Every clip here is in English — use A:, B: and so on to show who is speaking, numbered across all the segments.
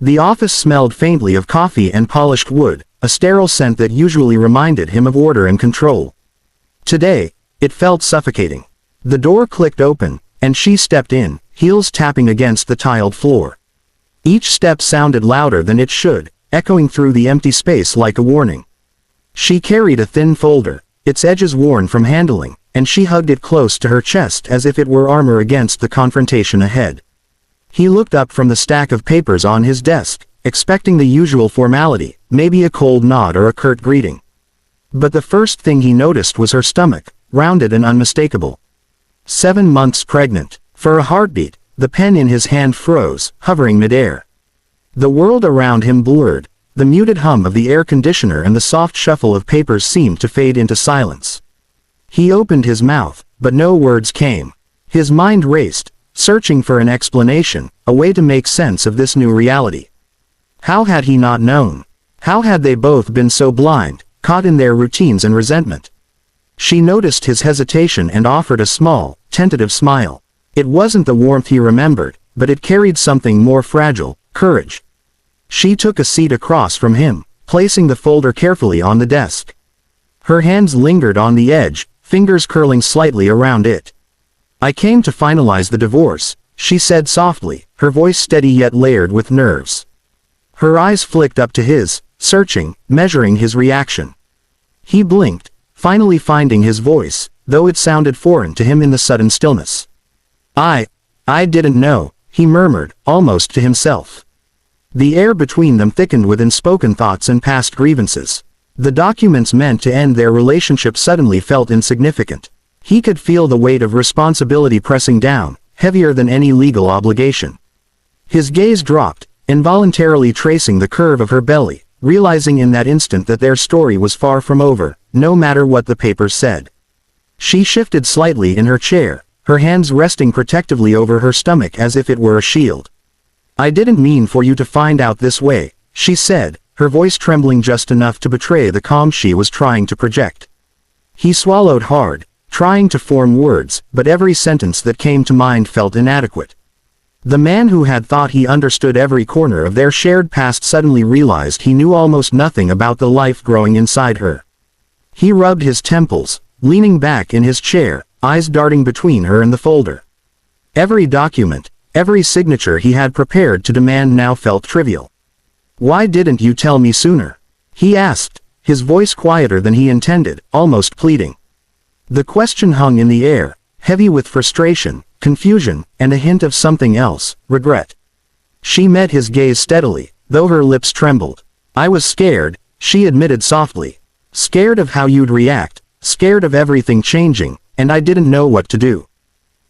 A: The office smelled faintly of coffee and polished wood, a sterile scent that usually reminded him of order and control. Today, it felt suffocating. The door clicked open, and she stepped in, heels tapping against the tiled floor. Each step sounded louder than it should, echoing through the empty space like a warning. She carried a thin folder, its edges worn from handling, and she hugged it close to her chest as if it were armor against the confrontation ahead. He looked up from the stack of papers on his desk, expecting the usual formality, maybe a cold nod or a curt greeting. But the first thing he noticed was her stomach, rounded and unmistakable. 7 months pregnant. For a heartbeat, the pen in his hand froze, hovering midair. The world around him blurred. The muted hum of the air conditioner and the soft shuffle of papers seemed to fade into silence. He opened his mouth, but no words came. His mind raced, searching for an explanation, a way to make sense of this new reality. How had he not known? How had they both been so blind, caught in their routines and resentment? She noticed his hesitation and offered a small, tentative smile. It wasn't the warmth he remembered, but it carried something more fragile, courage. She took a seat across from him, placing the folder carefully on the desk. Her hands lingered on the edge, fingers curling slightly around it. "I came to finalize the divorce," she said softly, her voice steady yet layered with nerves. Her eyes flicked up to his, searching, measuring his reaction. He blinked, finally finding his voice, though it sounded foreign to him in the sudden stillness. I didn't know," he murmured, almost to himself. The air between them thickened with unspoken thoughts and past grievances. The documents meant to end their relationship suddenly felt insignificant. He could feel the weight of responsibility pressing down, heavier than any legal obligation. His gaze dropped, involuntarily tracing the curve of her belly, realizing in that instant that their story was far from over, no matter what the papers said. She shifted slightly in her chair, her hands resting protectively over her stomach as if it were a shield. "I didn't mean for you to find out this way," she said, her voice trembling just enough to betray the calm she was trying to project. He swallowed hard, trying to form words, but every sentence that came to mind felt inadequate. The man who had thought he understood every corner of their shared past suddenly realized he knew almost nothing about the life growing inside her. He rubbed his temples, leaning back in his chair, eyes darting between her and the folder. Every document, every signature he had prepared to demand now felt trivial. "Why didn't you tell me sooner?" he asked, his voice quieter than he intended, almost pleading. The question hung in the air, heavy with frustration, confusion, and a hint of something else, regret. She met his gaze steadily, though her lips trembled. "I was scared," she admitted softly. "Scared of how you'd react, scared of everything changing, and I didn't know what to do."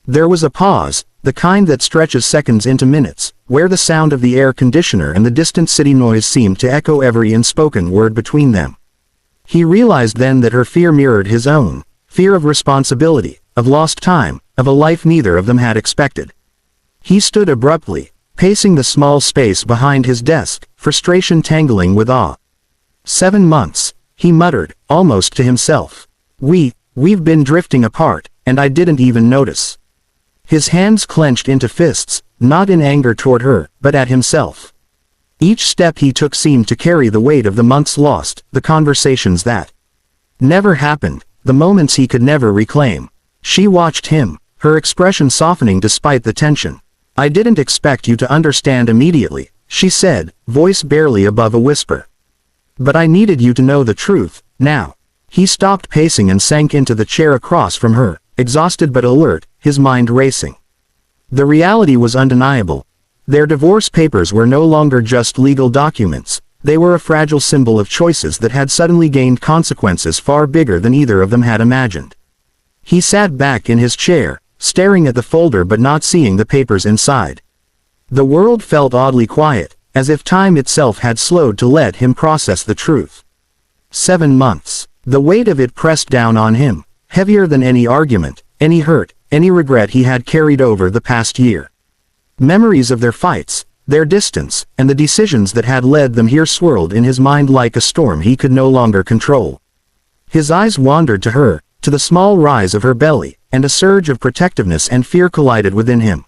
A: There was a pause, the kind that stretches seconds into minutes, where the sound of the air conditioner and the distant city noise seemed to echo every unspoken word between them. He realized then that her fear mirrored his own, fear of responsibility, of lost time, of a life neither of them had expected. He stood abruptly, pacing the small space behind his desk, frustration tangling with awe. 7 months, he muttered, almost to himself. We've been drifting apart, and I didn't even notice." His hands clenched into fists, not in anger toward her, but at himself. Each step he took seemed to carry the weight of the months lost, the conversations that never happened, the moments he could never reclaim. She watched him, her expression softening despite the tension. "I didn't expect you to understand immediately," she said, voice barely above a whisper. "But I needed you to know the truth, now." He stopped pacing and sank into the chair across from her, exhausted but alert, his mind racing. The reality was undeniable. Their divorce papers were no longer just legal documents, they were a fragile symbol of choices that had suddenly gained consequences far bigger than either of them had imagined. He sat back in his chair, staring at the folder but not seeing the papers inside. The world felt oddly quiet, as if time itself had slowed to let him process the truth. 7 months. The weight of it pressed down on him, heavier than any argument, any hurt, any regret he had carried over the past year. Memories of their fights, their distance, and the decisions that had led them here swirled in his mind like a storm he could no longer control. His eyes wandered to her, to the small rise of her belly, and a surge of protectiveness and fear collided within him.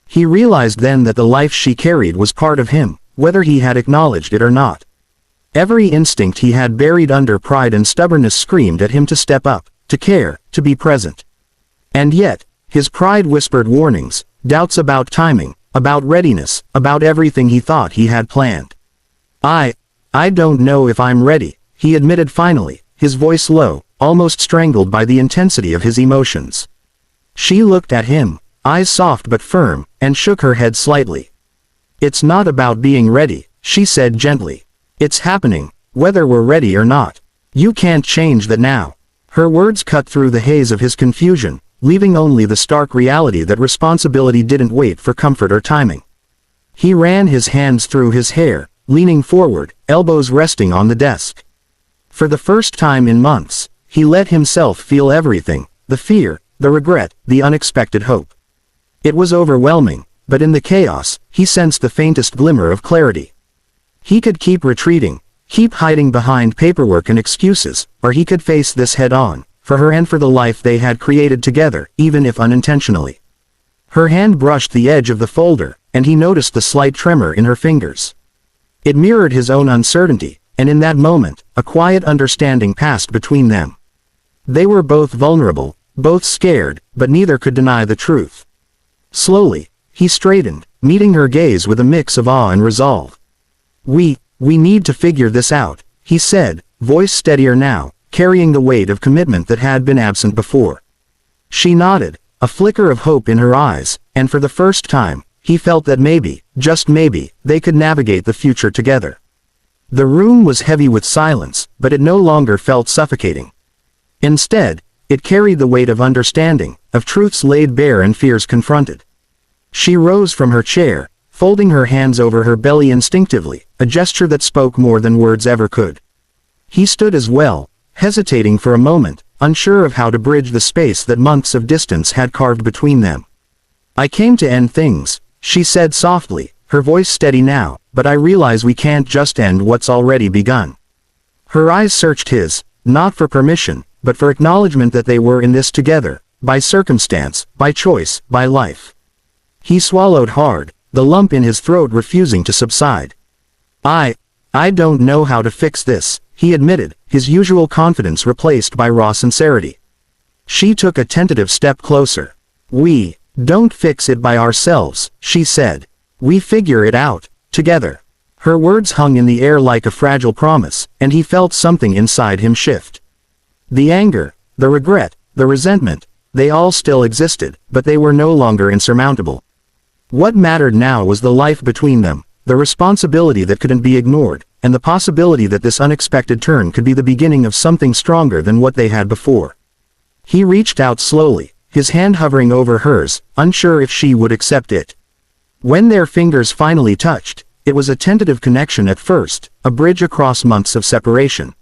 A: He realized then that the life she carried was part of him, whether he had acknowledged it or not. Every instinct he had buried under pride and stubbornness screamed at him to step up, to care, to be present. And yet, his pride whispered warnings, doubts about timing, about readiness, about everything he thought he had planned. I don't know if I'm ready, he admitted finally, his voice low, almost strangled by the intensity of his emotions. She looked at him, eyes soft but firm, and shook her head slightly. It's not about being ready, she said gently. It's happening, whether we're ready or not. You can't change that now. Her words cut through the haze of his confusion, leaving only the stark reality that responsibility didn't wait for comfort or timing. He ran his hands through his hair, leaning forward, elbows resting on the desk. For the first time in months, he let himself feel everything, the fear, the regret, the unexpected hope. It was overwhelming, but in the chaos, he sensed the faintest glimmer of clarity. He could keep retreating, keep hiding behind paperwork and excuses, or he could face this head-on, for her and for the life they had created together, even if unintentionally. Her hand brushed the edge of the folder, and he noticed the slight tremor in her fingers. It mirrored his own uncertainty, and in that moment, a quiet understanding passed between them. They were both vulnerable, both scared, but neither could deny the truth. Slowly, he straightened, meeting her gaze with a mix of awe and resolve. We need to figure this out, he said, voice steadier now, carrying the weight of commitment that had been absent before. She nodded, a flicker of hope in her eyes, and for the first time, he felt that maybe, just maybe, they could navigate the future together. The room was heavy with silence, but it no longer felt suffocating. Instead, it carried the weight of understanding, of truths laid bare and fears confronted. She rose from her chair, folding her hands over her belly instinctively, a gesture that spoke more than words ever could. He stood as well, hesitating for a moment, unsure of how to bridge the space that months of distance had carved between them. I came to end things, she said softly, her voice steady now, but I realize we can't just end what's already begun. Her eyes searched his, not for permission, but for acknowledgement that they were in this together, by circumstance, by choice, by life. He swallowed hard, the lump in his throat refusing to subside. I don't know how to fix this, he admitted, his usual confidence replaced by raw sincerity. She took a tentative step closer. We don't fix it by ourselves, she said. We figure it out, together. Her words hung in the air like a fragile promise, and he felt something inside him shift. The anger, the regret, the resentment, they all still existed, but they were no longer insurmountable. What mattered now was the life between them, the responsibility that couldn't be ignored, and the possibility that this unexpected turn could be the beginning of something stronger than what they had before. He reached out slowly, his hand hovering over hers, unsure if she would accept it. When their fingers finally touched, it was a tentative connection at first, a bridge across months of separation.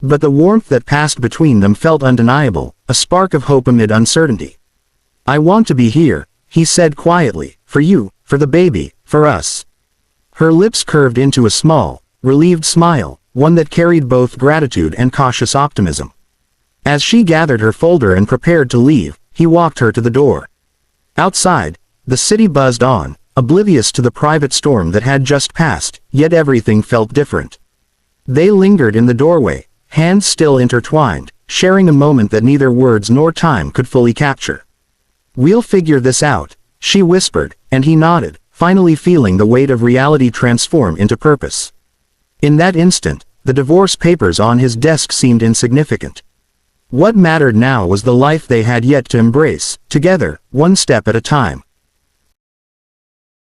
A: But the warmth that passed between them felt undeniable, a spark of hope amid uncertainty. I want to be here, he said quietly, for you, for the baby, for us. Her lips curved into a small, relieved smile, one that carried both gratitude and cautious optimism. As she gathered her folder and prepared to leave, he walked her to the door. Outside, the city buzzed on, oblivious to the private storm that had just passed, yet everything felt different. They lingered in the doorway, hands still intertwined, sharing a moment that neither words nor time could fully capture. We'll figure this out, she whispered, and he nodded, finally feeling the weight of reality transform into purpose. In that instant, the divorce papers on his desk seemed insignificant. What mattered now was the life they had yet to embrace, together, one step at a time.